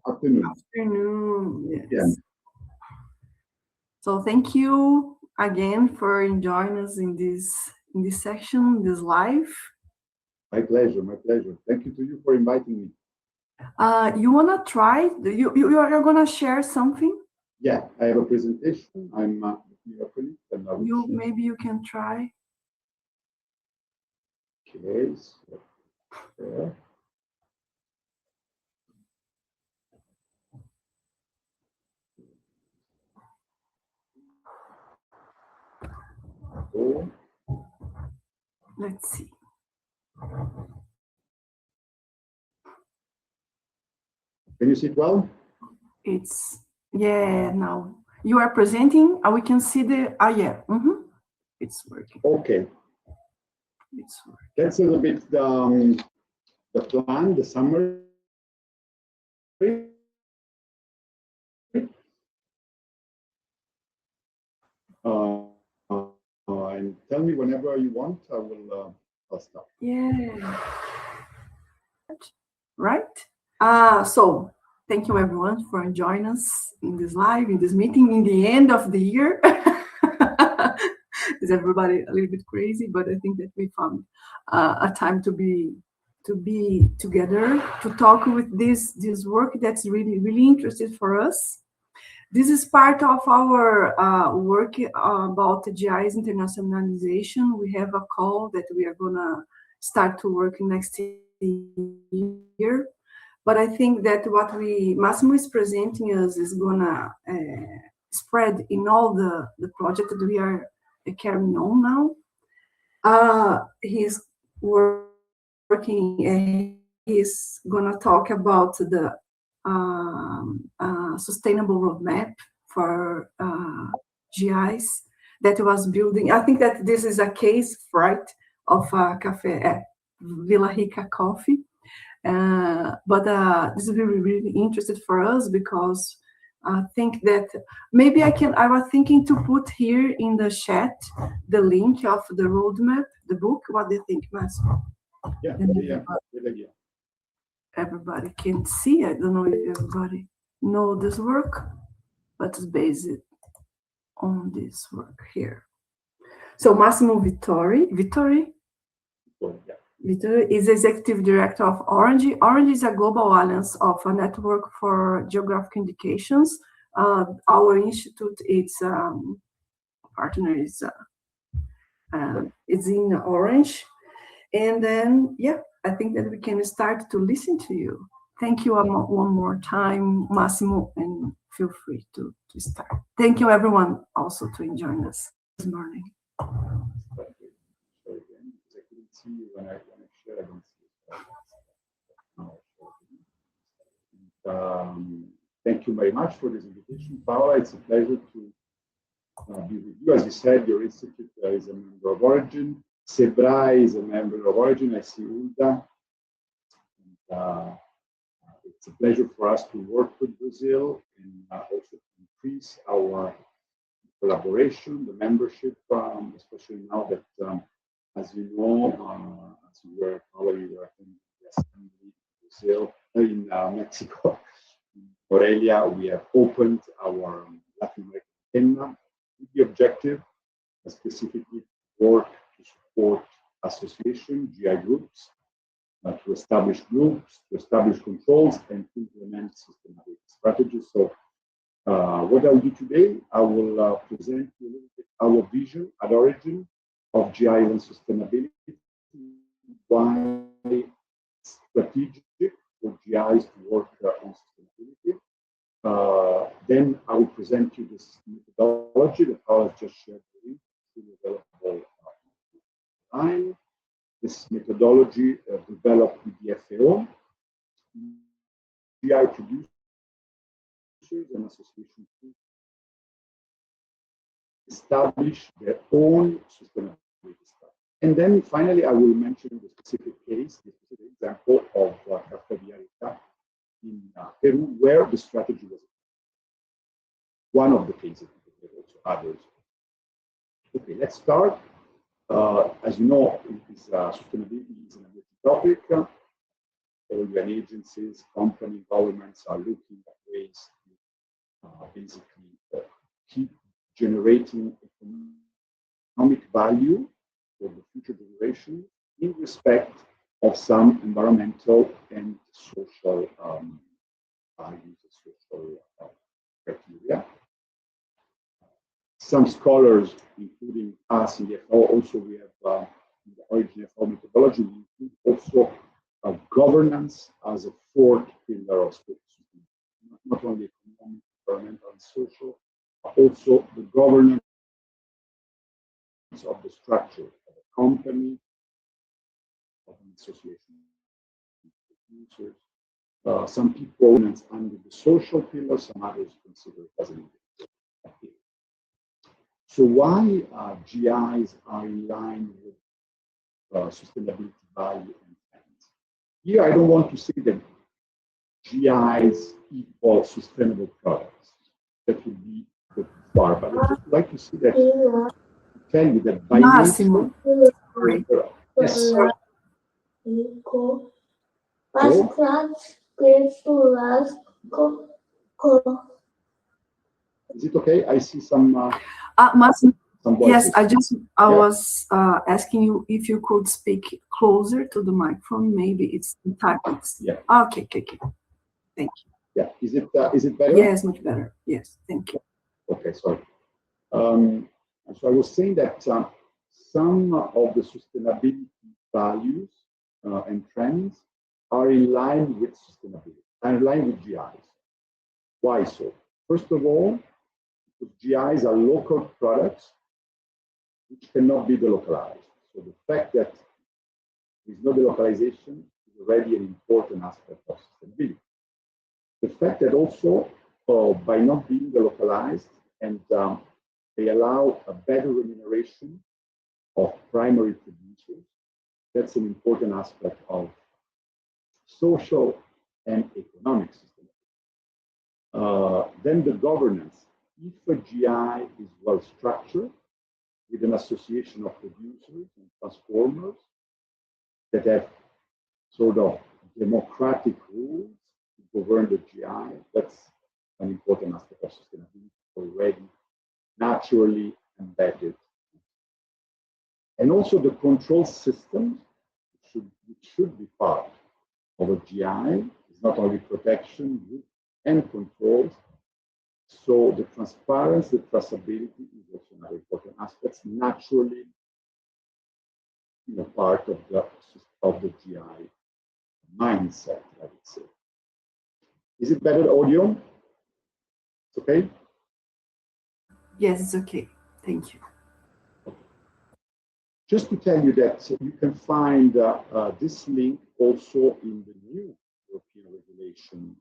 Afternoon. Afternoon, yes. Yeah. So thank you again for joining us in this section, this live. My pleasure, my pleasure. Thank you to you for inviting me. You wanna try? You are gonna share something? Yeah, I have a presentation. I'm open it, and I will share. Maybe you can try. Okay, so there. Oh. Let's see. Can you see it well? Now you are presenting. We can see the. Yeah. It's working. Okay. It's working. That's a little bit the plan, the summary. And tell me whenever you want. I'll stop. Yeah. Right. So thank you everyone for joining us in this live, in this meeting, in the end of the year. Is everybody a little bit crazy? But I think that we found a time to be together to talk with this work that's really interesting for us. This is part of our work about GI's internationalization. We have a call that we are gonna start to work next year. But I think that what Massimo is presenting us is gonna spread in all the project that we are carrying on now. He's working. He's gonna talk about the sustainable roadmap for GIs that was building. I think that this is a case, right, of Café Villa Rica coffee. But this is really interesting for us because I think that maybe I was thinking to put here in the chat the link of the roadmap, the book. What do you think, Massimo? Yeah, good idea. Everybody can see. I don't know if everybody know this work, but it's based on this work here. So Massimo Vittori. Vittori is executive director of Orange. Orange is a global alliance of a network for geographic indications. Our institute, its partner is in Orange. And then, I think that we can start to listen to you. Thank you one more time, Massimo, and feel free to start. Thank you, everyone, also to join us this morning. I couldn't see you when I shared. Thank you very much for this invitation, Paola. It's a pleasure to be with you. As you said, your institute is a member of Origin. Sebra is a member of Origin. I see Ulda. It's a pleasure for us to work with Brazil and also to increase our collaboration, the membership, especially now that, as you know, as you were probably attending the assembly in Brazil, in Mexico, in Morelia, we have opened our Latin American antenna with the objective specifically to work to support association, GI groups, to establish groups, to establish controls, and to implement sustainability strategies. So what I'll do today, I will present you a little bit our vision at Origin of GI and sustainability, why it's strategic for GIs to work on sustainability. Then I will present you this methodology that I have just shared with you, available online. This methodology developed with the FAO, GI producers and associations to establish their own sustainability strategy. And then finally, I will mention the specific case, the specific example of Café Villa Rica in Peru, where the strategy was one of the cases, but there are also others. Okay, let's start. As you know, sustainability is an emerging topic. all UN agencies, companies, governments are looking at ways to basically keep generating economic value for the future generation in respect of some environmental and social values, social criteria. Some scholars, including us in the FAO, also we have in the origin FAO methodology, we include also governance as a fourth pillar of sustainability. Not only economic, environmental, and social, but also the governance of the structure of a company, of an association, producers. Some people under the social pillar, some others consider it as an individual. So why GIs are in line with sustainability value and trends? Here, I don't want to say that GIs equal sustainable products. That would be too far, but I just like to say that to tell you that by Massimo. nature, yes. Is it okay? I see some. Massimo, some yes, voices. I was asking you if you could speak closer to the microphone. Maybe it's the typing. Yeah. Okay. Thank you. Yeah. Is it better? Yes, much better. Yes, thank you. Okay, sorry. So I was saying that some of the sustainability values and trends are in line with sustainability, are in line with GIs. Why so? First of all, because GIs are local products which cannot be delocalized. So the fact that there is no delocalization is already an important aspect of sustainability. The fact that also by not being delocalized and they allow a better remuneration of primary producers, that's an important aspect of social and economic sustainability. Then the governance. If a GI is well structured with an association of producers and transformers that have sort of democratic rules to govern the GI, that's an important aspect of sustainability already naturally embedded. And also the control system should be part of a GI. It's not only protection and controls. So the transparency, the traceability is also another important aspect, naturally part of the GI mindset, I would say. Is it better audio? It's okay? Yes, it's okay. Thank you. Just to tell you that you can find this link also in the new European regulation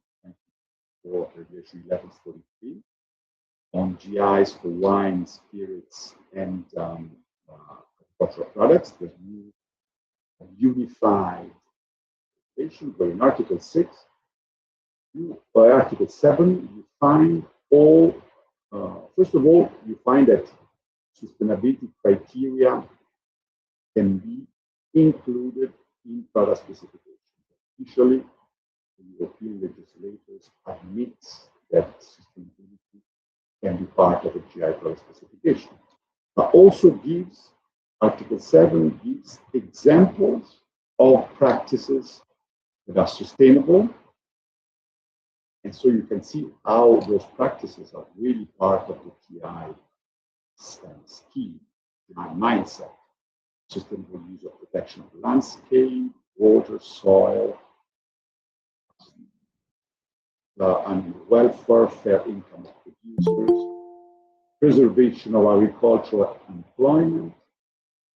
for Regulation 1143 on GIs for wine, spirits, and agricultural products. There's new unified regulation, where in Article 6, by Article 7, you find all, first of all, you find that sustainability criteria can be included in product specifications. Officially, the European legislators admit that sustainability can be part of a GI product specification. But also gives, Article 7 gives examples of practices that are sustainable. And so you can see how those practices are really part of the GI scheme, GI mindset. Sustainable use of protection of landscape, water, soil, animal welfare, fair income of producers, preservation of agricultural employment,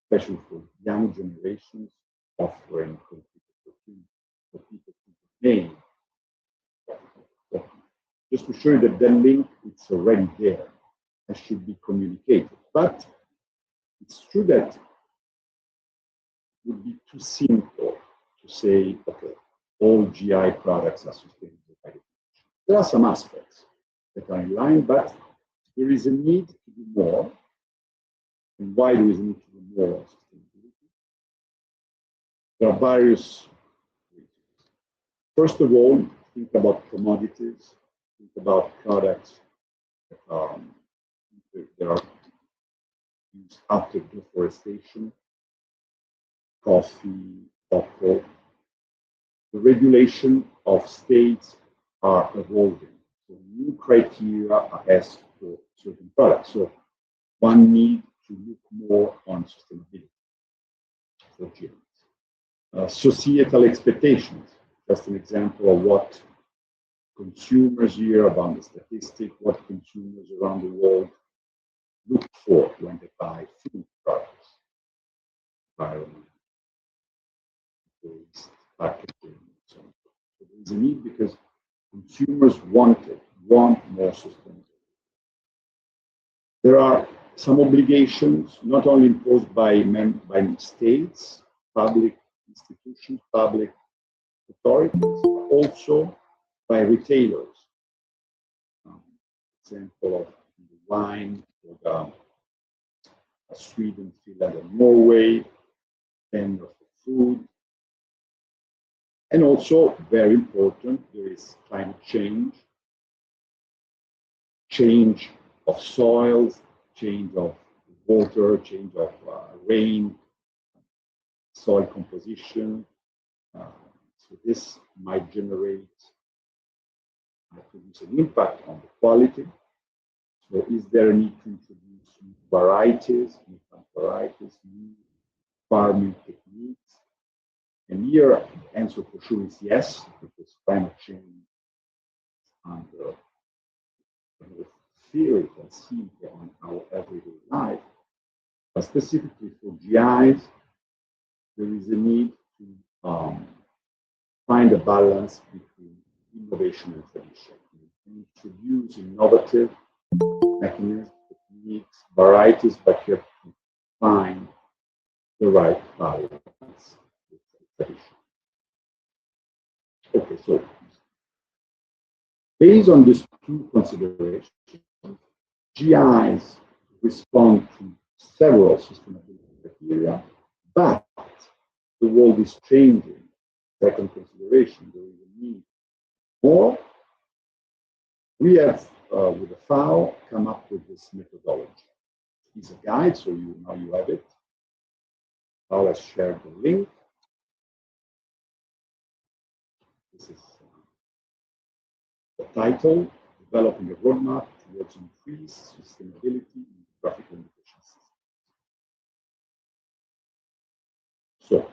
especially for young generations, offering complete opportunities for people to gain. Just to show you that the link, it's already there and should be communicated. But it's true that it would be too simple to say, okay, all GI products are sustainable by definition. There are some aspects that are in line, but there is a need to do more. And why there is a need to do more on sustainability? There are various reasons. First of all, think about commodities, think about products that are used after deforestation, coffee, cocoa. The regulation of states are evolving. So new criteria are asked for certain products. So one needs to look more on sustainability for GMs. Societal expectations, just an example of what consumers hear about the statistic, what consumers around the world look for when they buy food products, environment, waste, packaging, and so on. So there is a need because consumers want more sustainability. There are some obligations not only imposed by states, public institutions, public authorities, but also by retailers. Example of the wine or Sweden, Finland, and Norway, and of the food. And also, very important, there is climate change, change of soils, change of water, change of rain, soil composition. So this might generate, produce an impact on the quality. So is there a need to introduce new varieties, new plant varieties, new farming techniques? And here, the answer for sure is yes, because climate change under feel it and see it on our everyday life. But specifically for GIs, there is a need to find a balance between innovation and tradition. We introduce innovative mechanisms, techniques, varieties, but you have to find the right balance with tradition. Okay, so based on these two considerations, GIs respond to several sustainability criteria, but the world is changing. Second consideration, there is a need for. We have, with the FAO, come up with this methodology. It's a guide, so now you have it. I'll have shared the link. This is the title, Developing a Roadmap Towards Increased Sustainability in Geographic Indication Systems. So,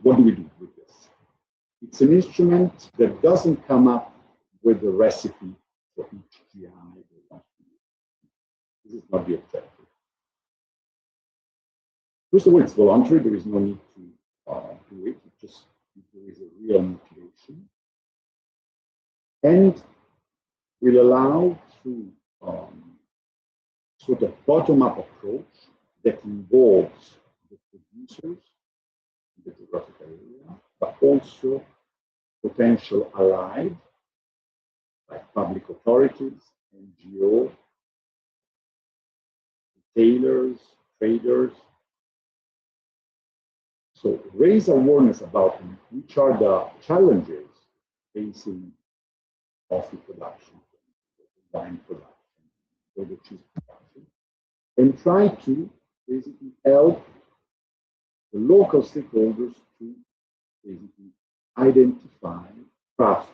what do we do with this? It's an instrument that doesn't come up with the recipe for each GI they want to use. This is not the objective. First of all, it's voluntary. There is no need to do it. It's just there is a real motivation. And will allow through sort of bottom-up approach that involves the producers in the geographical area, but also potential allies like public authorities, NGOs, retailers, traders. So raise awareness about which are the challenges facing coffee production, wine production, or the cheese production, and try to basically help the local stakeholders to basically identify, craft,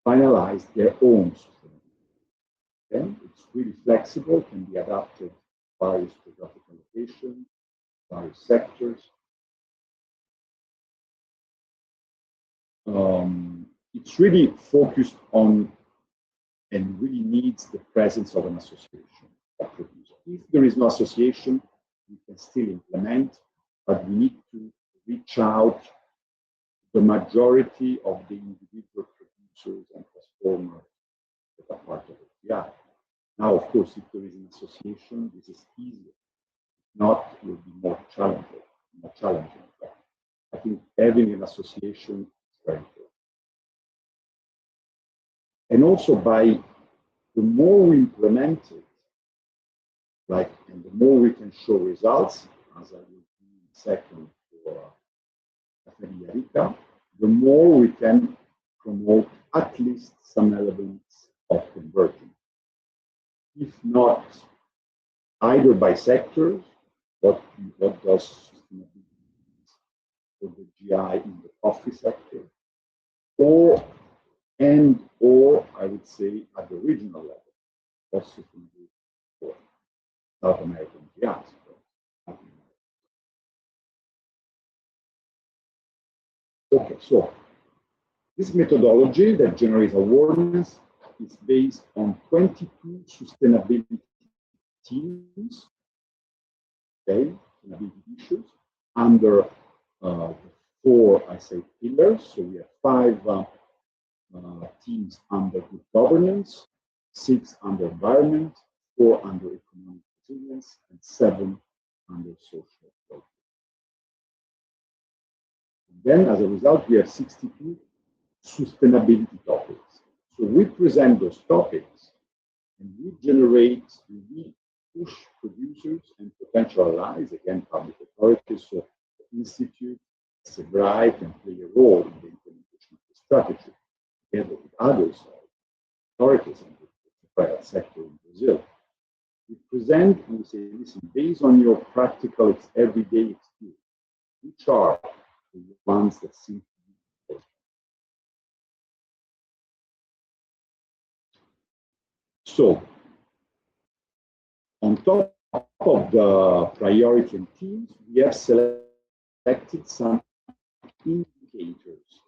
finalize their own sustainability. Okay? It's really flexible, can be adapted to various geographical locations, various sectors. It's really focused on and really needs the presence of an association of producers. If there is no association, we can still implement, but we need to reach out to the majority of the individual producers and transformers that are part of the GI. Now, of course, if there is an association, this is easier. If not, it will be more challenging. But I think having an association is very important. And also by the more we implement it, and the more we can show results, as I will do in a second for Café Villa Rica, the more we can promote at least some elements of convergence. If not, either by sectors, what does sustainability mean for the GI in the coffee sector, or I would say at the regional level, what's sustainability for South American GIs. Okay, so this methodology that generates awareness is based on 22 sustainability teams, okay, sustainability issues, under the 4, I say, pillars. So we have 5 teams under good governance, 6 under environment, 4 under economic resilience, and 7 under social welfare. Then, as a result, we have 62 sustainability topics. So we present those topics and we push producers and potential allies, again, public authorities, so the Institute, SEBRAE can play a role in the implementation of the strategy, together with others, authorities and the private sector in Brazil. We present and we say, listen, based on your practical, everyday experience, which are the ones that seem to be important. So, on top of the priority and teams, we have selected some indicators,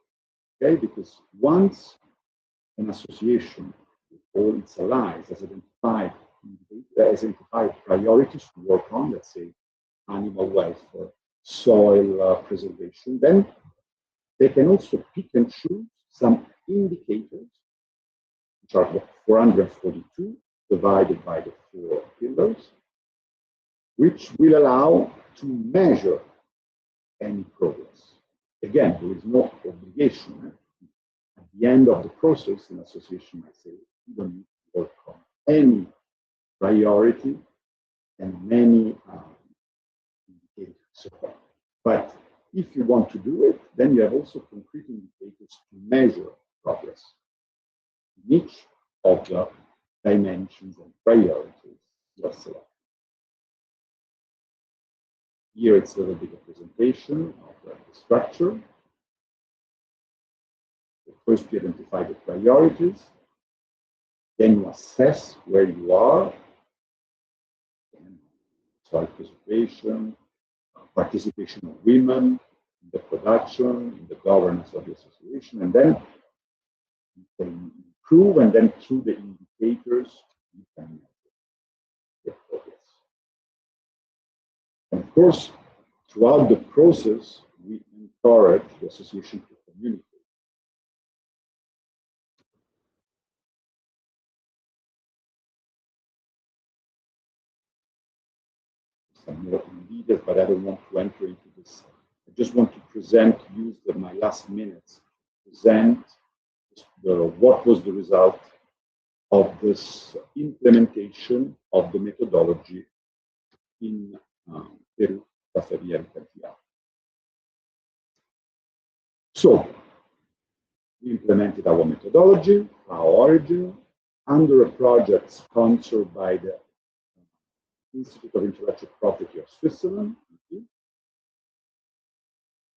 okay? Because once an association with all its allies has identified priorities to work on, let's say animal welfare, soil preservation, then they can also pick and choose some indicators, which are 442 divided by the 4 pillars, which will allow to measure any progress. Again, there is no obligation. At the end of the process, an association might say, you don't need to work on any priority and many indicators. But if you want to do it, then you have also concrete indicators to measure progress in each of the dimensions and priorities you have selected. Here it's a little bit of presentation of the structure. First, you identify the priorities, then you assess where you are, soil preservation, participation of women in the production, in the governance of the association, and then you can improve, and then through the indicators, you can get progress. And of course, throughout the process, we encourage the association to communicate. Some more details, but I don't want to enter into this. I just want to use my last minutes to present what was the result of this implementation of the methodology in Peru, Café Villa Rica. So, we implemented our methodology, our origin, under a project sponsored by the Institute of Intellectual Property of Switzerland,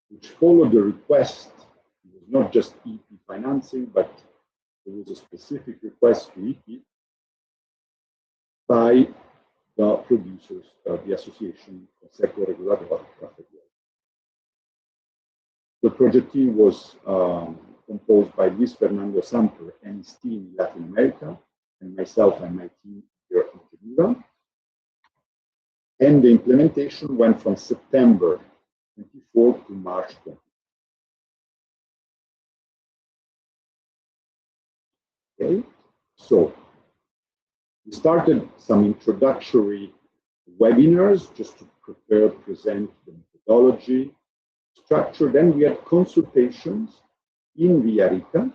which followed the request. It was not just EP financing, but there was a specific request to EP by the producers of the association, Consejo Regulador Café. The project team was composed by Luis Fernando Samper and his team in Latin America, and myself and my team here in Geneva. And the implementation went from September 24 to March 20. Okay, so we started some introductory webinars just to present the methodology, structure. Then we had consultations in Villa Rica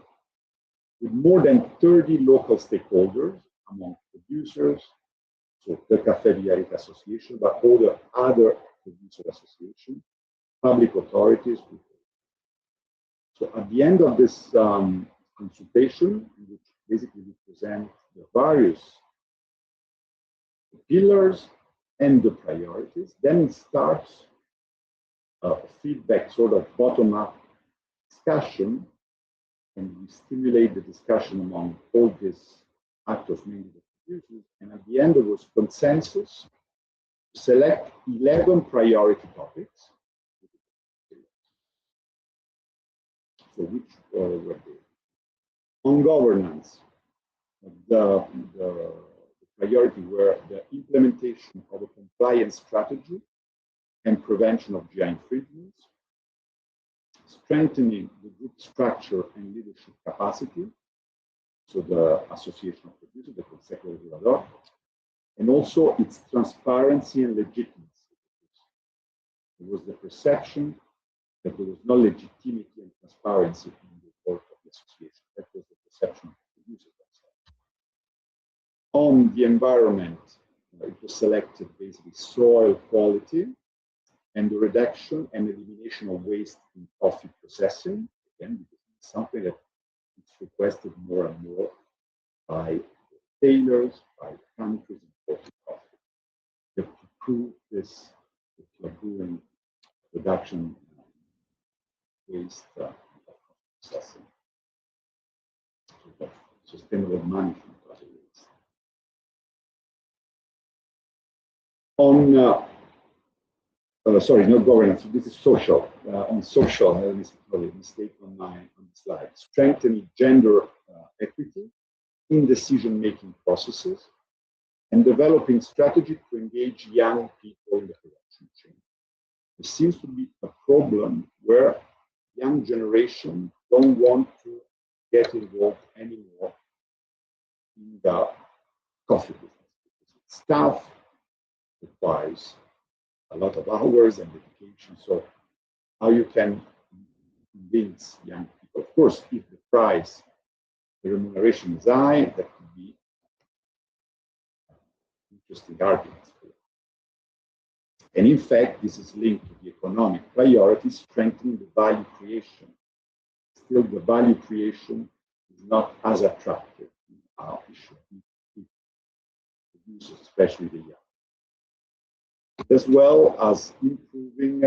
with more than 30 local stakeholders, among producers, so the Café Villa Rica Association, but all the other producer associations, public authorities. So at the end of this consultation, in which basically we present the various pillars and the priorities, then it starts a feedback, sort of bottom-up discussion, and we stimulate the discussion among all these actors, mainly the producers, and at the end there was consensus to select 11 priority topics. So which were they? On governance, the priority were the implementation of a compliance strategy and prevention of GI infringements, strengthening the group structure and leadership capacity, so the Association of Producers, the Consejo Regulador, and also its transparency and legitimacy. There was the perception that there was no legitimacy and transparency in the work of the association. That was the perception of the producers themselves. On the environment, it was selected basically soil quality and the reduction and elimination of waste in coffee processing, again, because it's something that is requested more and more by tailors, by countries importing coffee. You have to prove this if you're doing reduction waste processing. So that sustainable management of the waste. On sorry, not governance. This is social. On social, I made a mistake on the slide. Strengthening gender equity in decision-making processes and developing strategy to engage young people in the production chain. There seems to be a problem where young generation don't want to get involved anymore in the coffee business because it's tough, requires a lot of hours and dedication. So how you can convince young people? Of course, if the price, the remuneration is high, that could be interesting arguments. And in fact, this is linked to the economic priorities, strengthening the value creation. Still, the value creation is not as attractive in our issue, especially the young, as well as improving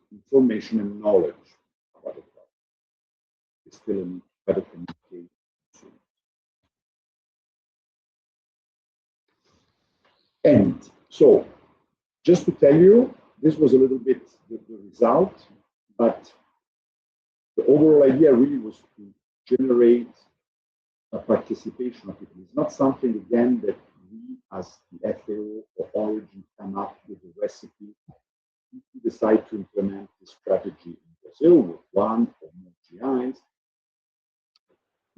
information and knowledge about the product. It's still a need to better communicate. And so, just to tell you, this was a little bit the result, but the overall idea really was to generate a participation of people. It's not something, again, that we as the FAO or Origin come up with a recipe. If we decide to implement this strategy in Brazil with one or more GIs,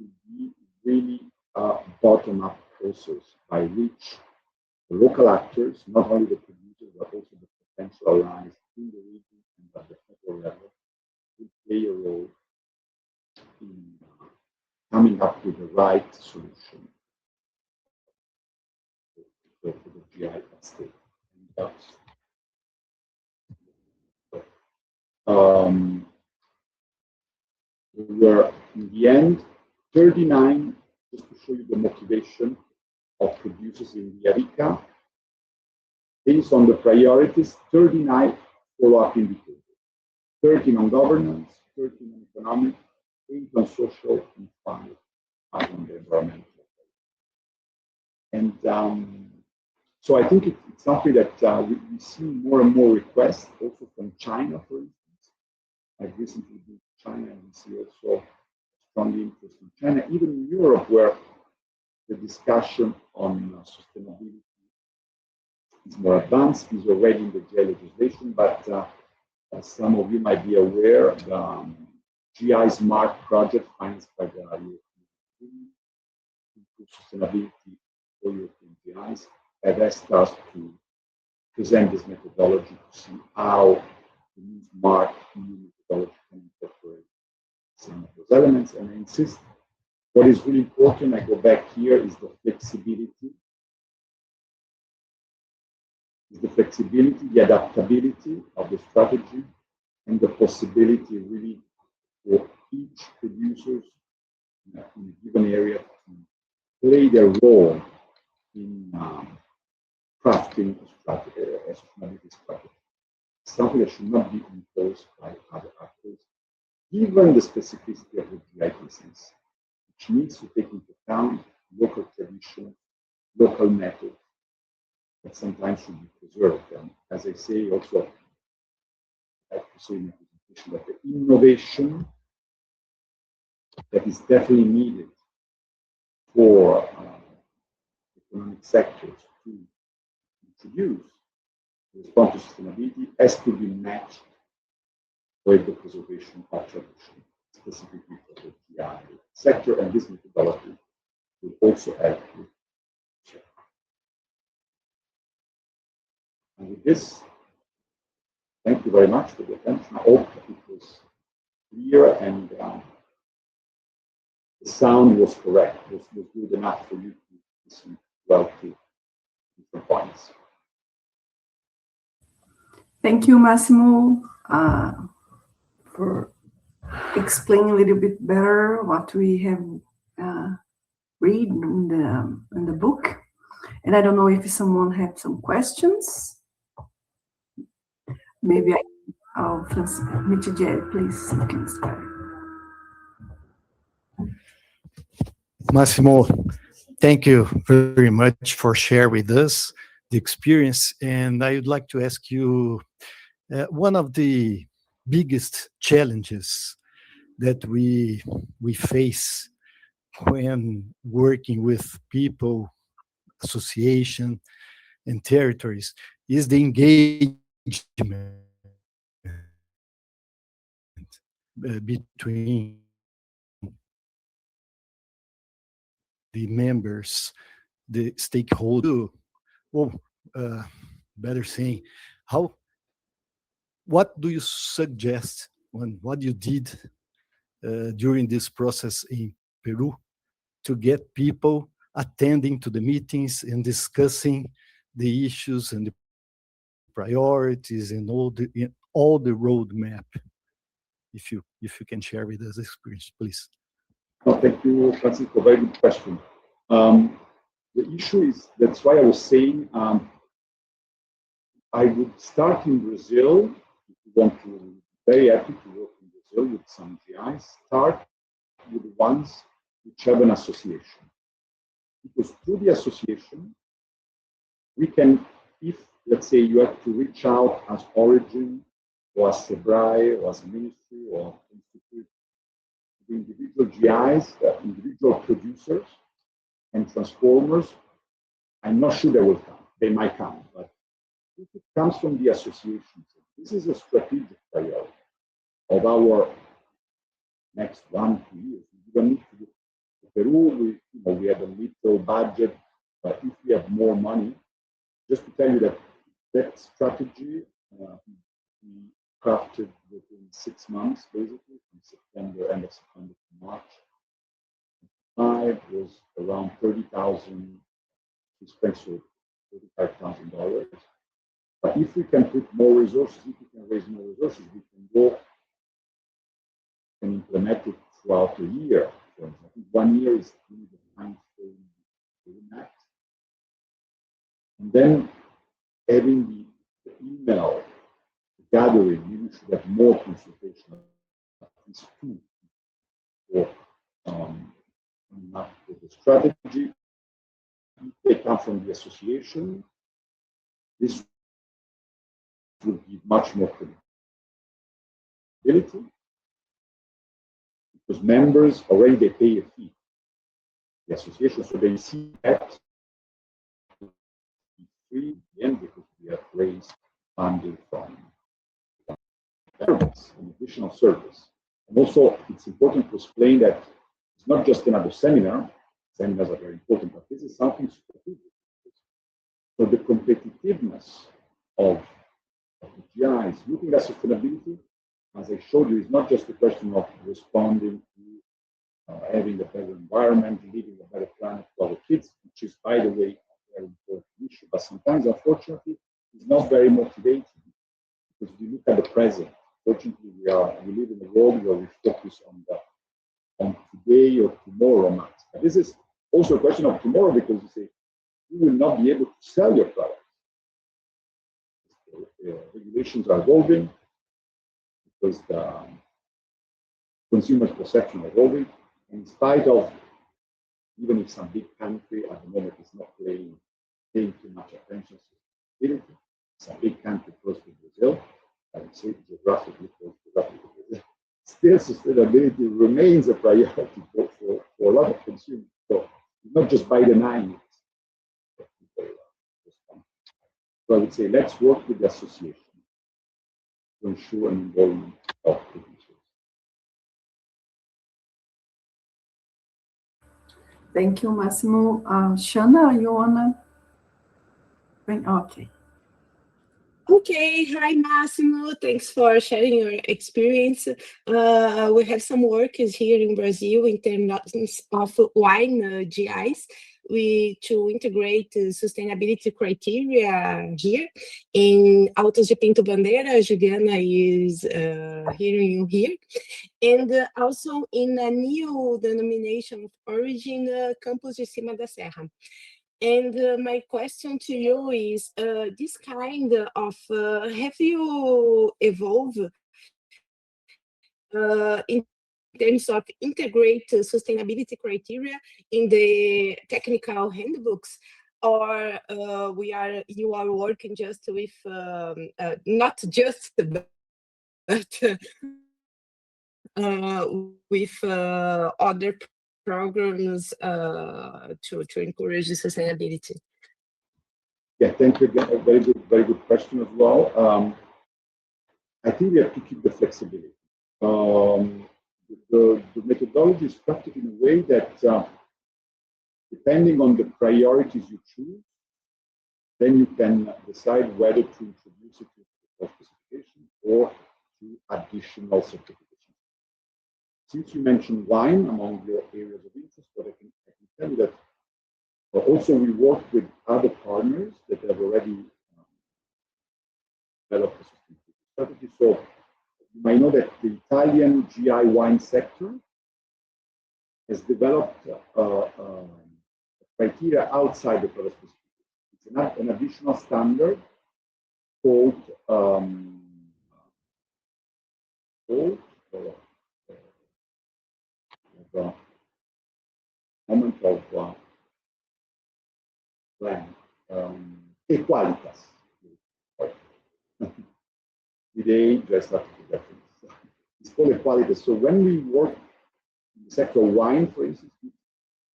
it will be really a bottom-up process by which the local actors, not only the producers, but also the potential allies in the region and at the federal level, will play a role in coming up with the right solution for the GI at stake. We were, in the end, 39, just to show you the motivation of producers in Villa Rica, based on the priorities, 39 follow-up indicators, 13 on governance, 13 on economic, 8 on social, and 5 on the environmental. And so I think it's something that we see more and more requests, also from China, for instance. I've recently been to China, and we see also strong interest in China, even in Europe, where the discussion on sustainability is more advanced, is already in the GI legislation, but as some of you might be aware, the GI Smart project financed by the European Union to improve sustainability for European GIs have asked us to present this methodology to see how the new Smart EU methodology can incorporate some of those elements. And I insist, what is really important, I go back here, is the flexibility. The adaptability of the strategy, and the possibility really for each producers in a given area to play their role in crafting a sustainability strategy. Something that should not be imposed by other actors, given the specificity of the GI business, which needs to take into account local tradition, local methods that sometimes should be preserved. And as I say, also, I have to say in the presentation that the innovation that is definitely needed for economic sectors to introduce the response to sustainability has to be matched with the preservation of tradition, specifically for the GI sector, and this methodology will also help with. And with this, thank you very much for the attention. I hope it was clear and the sound was correct, was good enough for you to listen well to different points. Thank you, Massimo, for explaining a little bit better what we have read in the book. And I don't know if someone had some questions. Maybe Michele, please, you can start. Massimo, thank you very much for sharing with us the experience. And I would like to ask you, one of the biggest challenges that we face when working with people, association, and territories is the engagement between the members, the stakeholders. Better saying, what do you suggest what you did during this process in Peru to get people attending to the meetings and discussing the issues and the priorities and all the roadmap? If you can share with us experience, please. Oh, thank you, Francisco. Very good question. The issue is, that's why I was saying I would start in Brazil. If you want to, be very happy to work in Brazil with some GIs. Start with the ones which have an association. Because through the association, we can, if, let's say, you have to reach out as Origin or as SEBRAE or as a ministry or institute, the individual GIs, individual producers and transformers, I'm not sure they will come. They might come, but if it comes from the associations, this is a strategic priority of our next 1-2 years. We don't need to do Peru. We have a little budget, but if we have more money, just to tell you that strategy we crafted within 6 months, basically, from end of September to March. It was around 30,000 francs, so $35,000. But if we can put more resources, if we can raise more resources, we can go and implement it throughout the year. So I think 1 year is really the time frame doing that. And then having the email gathering, we should have more consultation, at least 2 for the strategy. If they come from the association, this will give much more credibility because members already they pay a fee. The association, so they see that free in the end because we have raised funding from governments, an additional service. And also, it's important to explain that it's not just another seminar. Seminars are very important, but this is something strategic. So the competitiveness of the GIs, looking at sustainability, as I showed you, is not just a question of responding to having a better environment, leaving a better planet for our kids, which is, by the way, a very important issue. But sometimes, unfortunately, it's not very motivating because we look at the present. Fortunately, we live in a world where we focus on the today or tomorrow months. But this is also a question of tomorrow, because you say you will not be able to sell your product. Regulations are evolving because the consumer's perception is evolving. In spite of, even if some big country at the moment is not paying too much attention to sustainability, some big country close to Brazil, I would say geographically close to Brazil, still sustainability remains a priority for a lot of consumers. So not just by denying it. So I would say let's work with the association to ensure an involvement of producers. Thank you, Massimo. Shana, you wanna bring? Okay. Okay, hi Massimo. Thanks for sharing your experience. We have some workers here in Brazil in terms of wine GIs. To integrate sustainability criteria here. In Autos de Pinto Bandeira, Juliana is hearing you here. And also in a new denomination of origin, Campos de Cima da Serra. And my question to you is, this kind of, have you evolved in terms of integrate sustainability criteria in the technical handbooks, or you are working just with, not just, but with other programs to encourage the sustainability? Yeah, thank you again. A very good question as well. I think we have to keep the flexibility. The methodology is structured in a way that, depending on the priorities you choose, then you can decide whether to introduce it to the specification or to additional certification. Since you mentioned wine among your areas of interest, but I can tell you that also we work with other partners that have already developed a sustainability strategy. So you might know that the Italian GI wine sector has developed criteria outside the product specification. It's an additional standard called moment of equalitas. Today, just have to reference. It's called equalitas. So when we work in the sector of wine, for instance,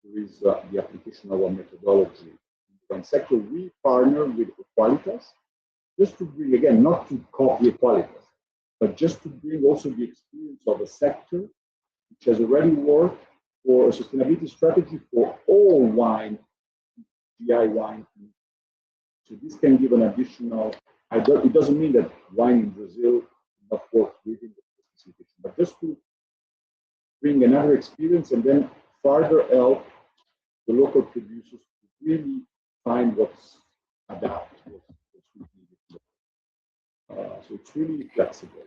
there is the application of our methodology. In the wine sector, we partner with equalitas just to bring, again, not to copy equalitas, but just to bring also the experience of a sector which has already worked for a sustainability strategy for all wine, GI wine. So this can give an additional, it doesn't mean that wine in Brazil will not work within the specification, but just to bring another experience and then further help the local producers to really find what's adapted, what's needed. So it's really flexible.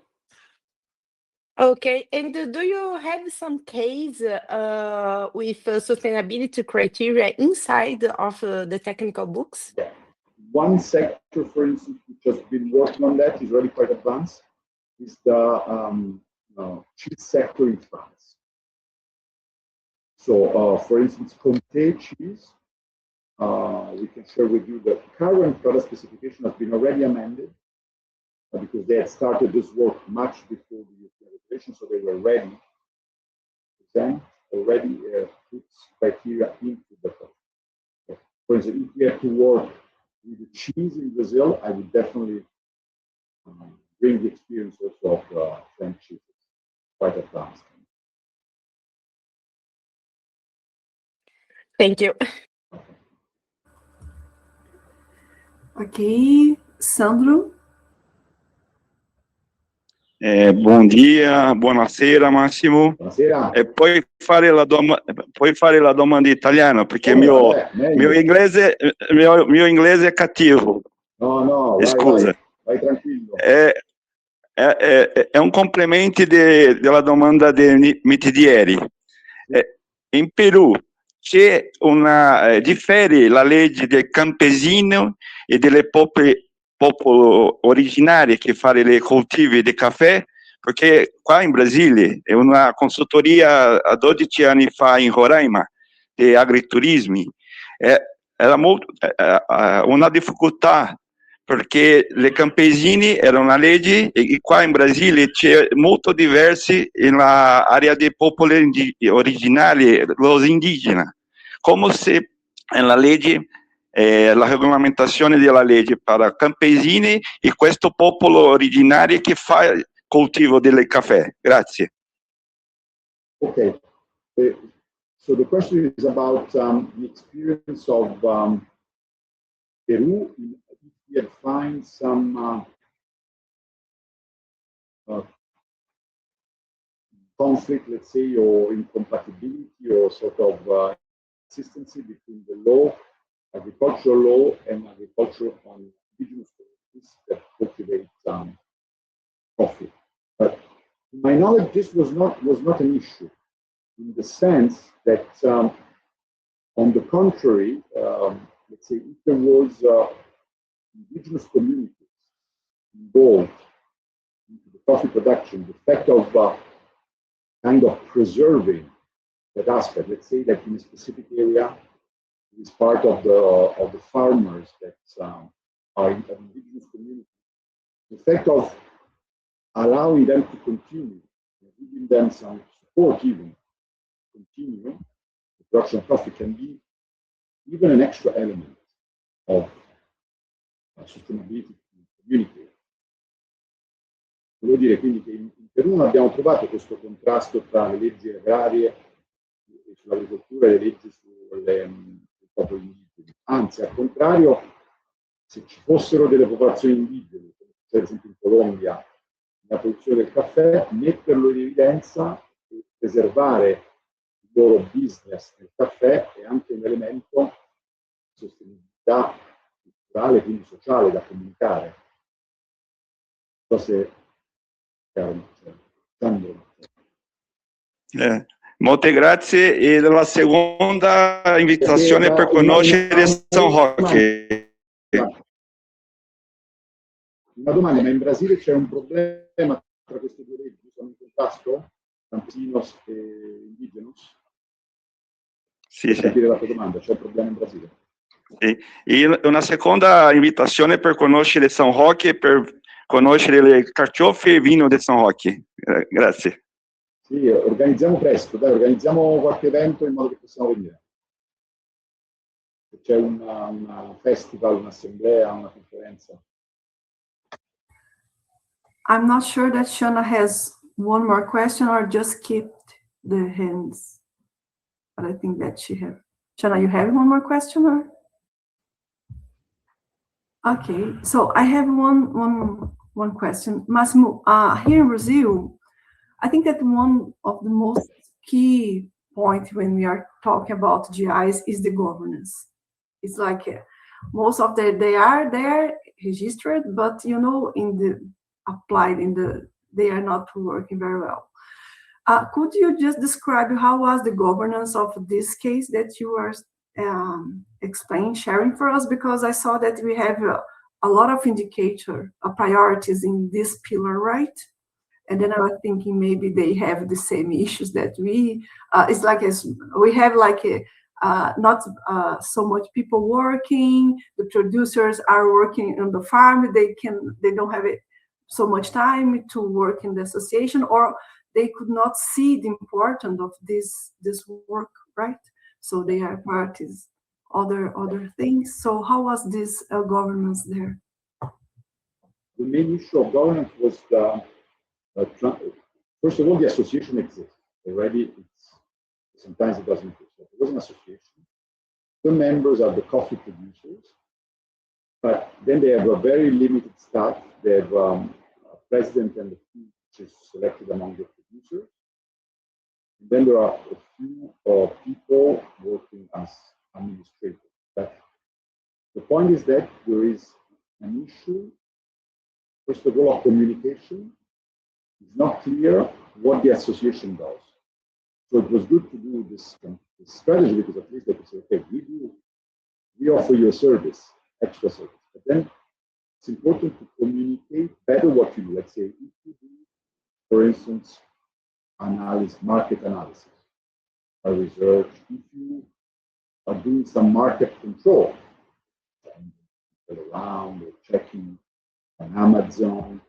Okay, and do you have some case with sustainability criteria inside of the technical books? Yeah. One sector, for instance, which has been working on that, is already quite advanced, is the cheese sector in France. So, for instance, Comté cheese, we can share with you the current product specification has been already amended because they had started this work much before the European regulation, so they were ready to present, already put criteria into the product. So, for instance, if we have to work with the cheese in Brazil, I would definitely bring the experience also of the French cheese. Quite advanced. Thank you. Ok, Sandro. Buon dia, buonasera Massimo. Buonasera. E puoi fare la domanda in italiano perché mio inglese è cattivo. No, scusa. vai tranquillo. È un complemento della domanda di ieri. in Perù c'è differe la legge del campesino e delle popolo originari che fanno le coltivi di caffè, perché qua in Brasile è una consultoria a 12 anni fa in Roraima di agriturismi, era molto, una difficoltà perché le campesini era una legge e qua in Brasile c'è molto diversi nell'area dei popoli originali, los indígenas, come se la legge, la regolamentazione della legge per campesini e questo popolo originario che fa coltivo del caffè. Grazie. Okay. So the question is about the experience of Peru. If we had find some conflict, let's say, or incompatibility, or sort of consistency between the law, agricultural law, and agriculture on indigenous communities that cultivate coffee. But to my knowledge, this was not an issue, in the sense that, on the contrary, let's say, if there was indigenous communities involved into the coffee production, the fact of kind of preserving that aspect, let's say that in a specific area, it is part of the farmers that are in an indigenous community, the fact of allowing them to continue, giving them some support even, continue the production of coffee can be even an extra element of sustainability in the community. Volevo dire quindi che in Perù non abbiamo trovato questo contrasto tra le leggi agrarie sull'agricoltura e le leggi sui popoli indigeni. Anzi, al contrario, se ci fossero delle popolazioni indigene, come per esempio in Colombia, nella produzione del caffè, metterlo in evidenza e preservare il loro business nel caffè è anche un elemento di sostenibilità culturale, quindi sociale, da comunicare. Non so se molte grazie. E la seconda invitazione per conoscere San Roque. Una domanda, ma in Brasile c'è un problema tra queste due leggi? Sono in contrasto? Campesinos e indigenos? Sì, Per sì. capire la tua domanda, c'è un problema in Brasile? Sì. E una seconda invitazione per conoscere San Roque, per conoscere le carciofi e vino di San Roque. Grazie. Sì, organizziamo presto, dai, organizziamo qualche evento in modo che possiamo venire. Se c'è un festival, un'assemblea, una conferenza. I'm not sure that Shana has one more question or just kept the hands. But I think that she have. Shana, you have one more question or? Okay, so I have one question. Massimo, here in Brazil, I think that one of the most key points when we are talking about GIs is the governance. It's like most of they are there registered, but you know, they are not working very well. Could you just describe how was the governance of this case that you are sharing for us? Because I saw that we have a lot of priorities in this pillar, right? And then I was thinking maybe they have the same issues that we. It's like we have like not so much people working. The producers are working on the farm. They don't have so much time to work in the association, or they could not see the importance of this work, right? So they are parties, other things. So how was this governance there? The main issue of governance was first of all, the association exists already. Sometimes it doesn't exist. It was an association. The members are the coffee producers, but then they have a very limited staff. They have a president and the team, which is selected among the producers. And then there are a few people working as administrators. But the point is that there is an issue, first of all, of communication. It's not clear what the association does. So it was good to do this strategy because at least they could say, okay, we offer you a service, extra service. But then it's important to communicate better what you do. Let's say if you do, for instance, market analysis or research, if you are doing some market control, around or checking on Amazon,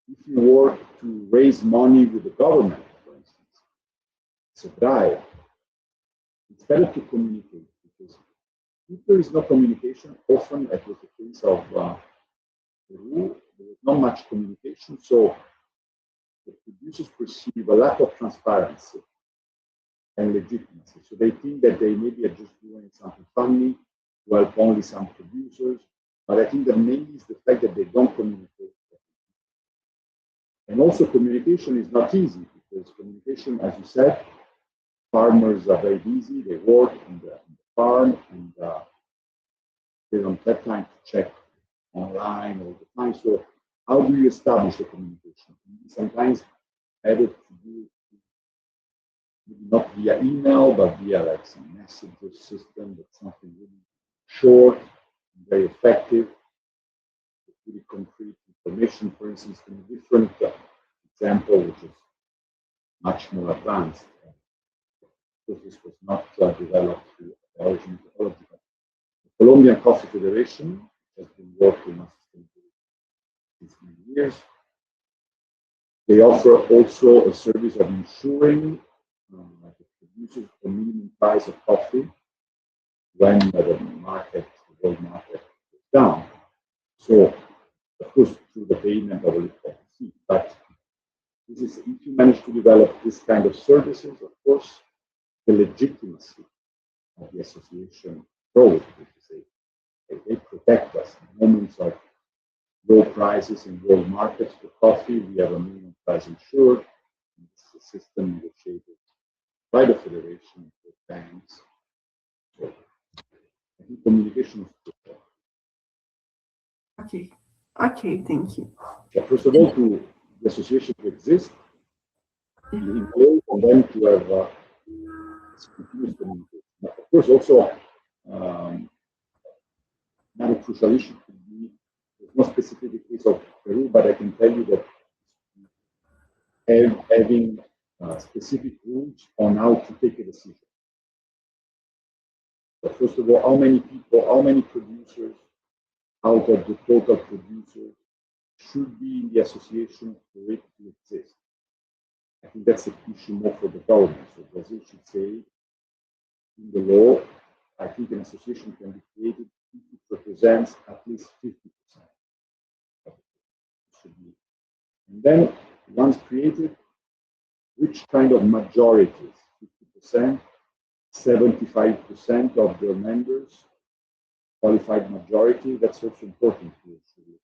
if you work to raise money with the government, for instance, it's a drive. It's better to communicate because if there is no communication, often, as was the case of Peru, there was not much communication, so the producers perceive a lack of transparency and legitimacy. So they think that they maybe are just doing something funny to help only some producers, but I think that mainly is the fact that they don't communicate. And also communication is not easy because communication, as you said, farmers are very busy, they work in the farm and they don't have time to check online all the time. So how do you establish the communication? Sometimes better to do not via email, but via like some messenger system that's something really short, very effective, really concrete information. For instance, in a different example, which is much more advanced, because this was not developed through the origin technology. The Colombian Coffee Federation has been working on sustainability since many years. They offer also a service of ensuring the producers a minimum price of coffee when the world market is down. So, of course, through the payment of a little fee. But this is, if you manage to develop this kind of services, of course, the legitimacy of the association grows. They protect us in moments of low prices in world markets for coffee. We have a minimum price insured. It's a system negotiated by the federation with banks. So I think communication is important. Okay. Okay, thank you. So first of all, to the association to exist, in place, and then to have continuous communication. But of course, also another crucial issue could be, there's no specific case of Peru, but I can tell you that having specific rules on how to take a decision. So first of all, how many people, how many producers out of the total producers should be in the association for it to exist? I think that's an issue more for the government. So Brazil should say, in the law, I think an association can be created if it represents at least 50%. And then, once created, which kind of majorities? 50%, 75% of the members, qualified majority, that's also important to issue.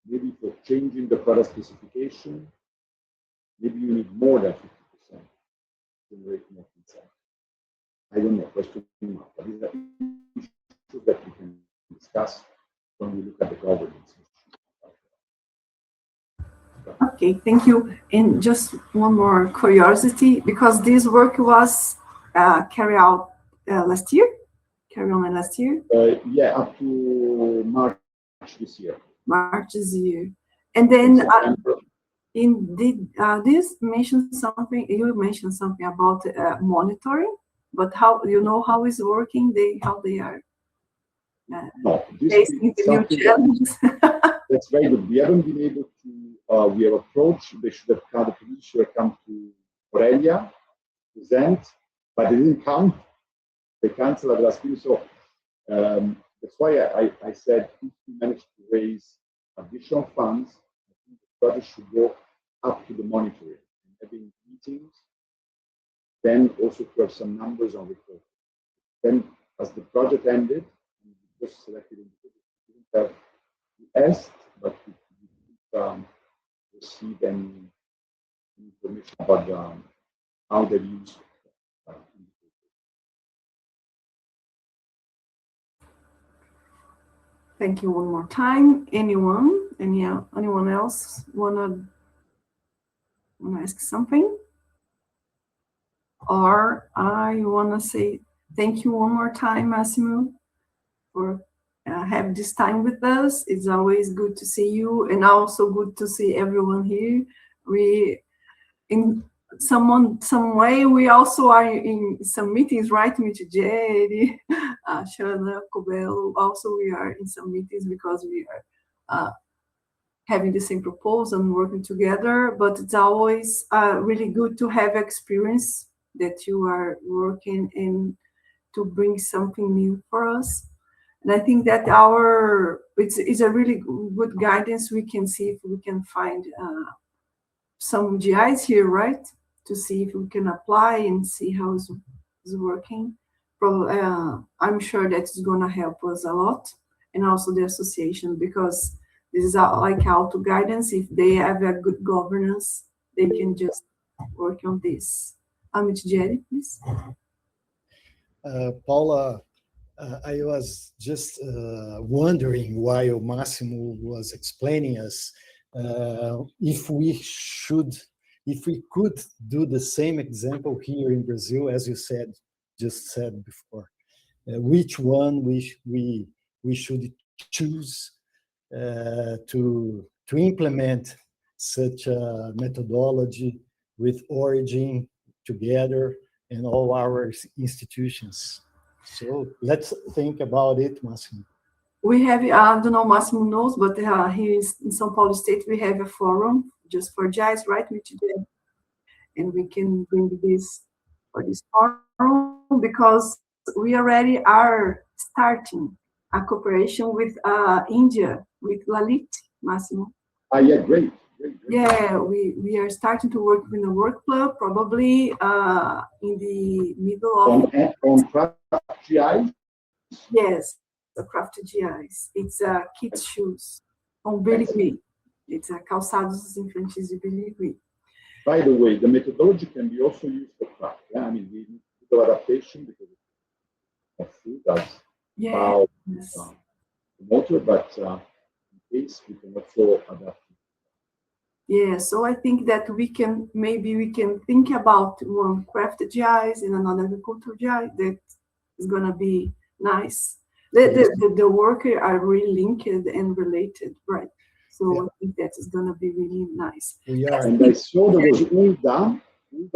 Maybe for changing the product specification, maybe you need more than 50% to generate more consent. I don't know, question mark. But these are issues that we can discuss when we look at the governance. Okay, thank you. And just one more curiosity, because this work was carried out last year? Carried on last year? Yeah, up to March this year. March this year. And then this mentioned something, you mentioned something about monitoring, but how, you know, how is working, how they are no, facing the new challenges? That's very good. We haven't been able to, we have approached, they should have come, the police should have come to Aurelia, present, but they didn't come. They canceled at the last minute. So that's why I said if we manage to raise additional funds, I think the project should go up to the monitoring and having meetings, then also to have some numbers on report. Then as the project ended, we just selected individuals. We didn't have asked, but we didn't receive any information about how they use Thank you one more time. Anyone else wanna? Want to ask something? Or I want to say thank you one more time, Massimo, for have this time with us. It's always good to see you, and also good to see everyone here. We, in some way, we also are in some meetings, right, Mitchell, Shana, Cobello. Also, we are in some meetings because we are having the same proposal and working together. But it's always really good to have experience that you are working in to bring something new for us. And I think that it's a really good guidance. We can see if we can find some GIs here, right? To see if we can apply and see how it's working. I'm sure that's going to help us a lot, and also the association, because this is like auto guidance. If they have a good governance, they can just work on this. Amit Jerry, please. Paula, I was just wondering while Massimo was explaining us if we could do the same example here in Brazil, as you just said before. Which one we should choose to implement such a methodology with origin together and all our institutions. So let's think about it, Massimo. We have, I don't know, Massimo knows, but here in São Paulo State, we have a forum just for GIs, right? And we can bring this for this forum because we already are starting a cooperation with India, with Lalit, Massimo. Yeah, great. Yeah, we are starting to work in a work club, probably in the middle of... On craft GI? Yes, the craft GIs. It's kids' shoes on Birigui. It's calçados infantis de Birigui. By the way, the methodology can be also used for craft. Yeah? I mean, we need to do adaptation because of food as motor, but in case we can also adapt. Yeah, so I think that we can think about one craft GIs and another agricultural GI that is gonna be nice. The workers are really linked and related, right? So yeah. I think that is gonna be really nice. Yeah, and I saw there was Ulda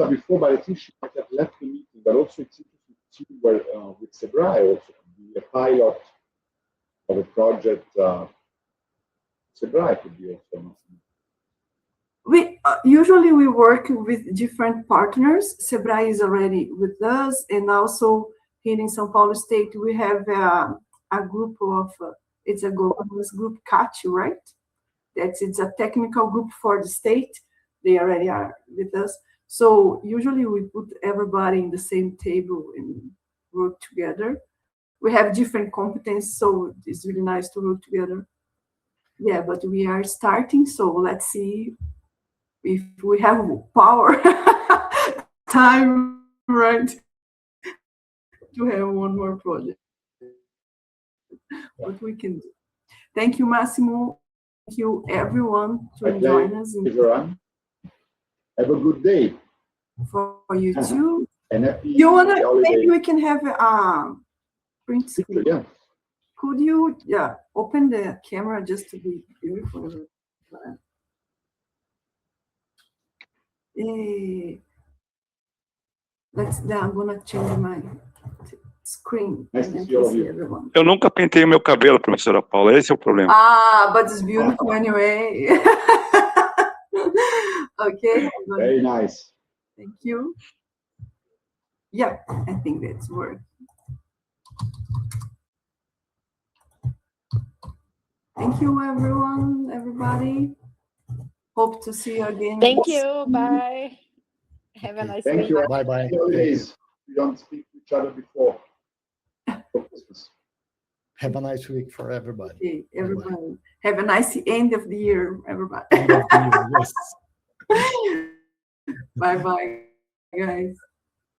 before, but I think she might have left the meeting. But also it's interesting to see where with Sebrae also could be a pilot of a project. Sebrae could be also. We usually we work with different partners. Sebrae is already with us, and also here in São Paulo State we have a group of it's a governance group, CAT, right? It's a technical group for the state. They already are with us. So usually we put everybody in the same table and work together. We have different competencies, so it's really nice to work together. Yeah, but we are starting, so let's see if we have power, time, right, to have one more project. What we can do. Thank you, Massimo. Thank you, everyone, to join us. Have a good day. For you too. And happy maybe we can have a print screen. Yeah. Could you open the camera just to be beautiful? I'm gonna change my screen. Nice to see all of you. Everyone. Eu nunca pentei o meu cabelo, professora Paula, esse é o problema. But it's beautiful anyway. Okay. Very nice. Thank you. Yeah, I think that's work. Thank you, everybody. Hope to see you again. Thank you. Bye. Have a nice week. You. Bye-bye. We don't speak to each other before Christmas. Have a nice week for everybody. Okay, everybody. Bye-bye. Have a nice end of the year, everybody. End of the year, yes. Bye-bye, guys.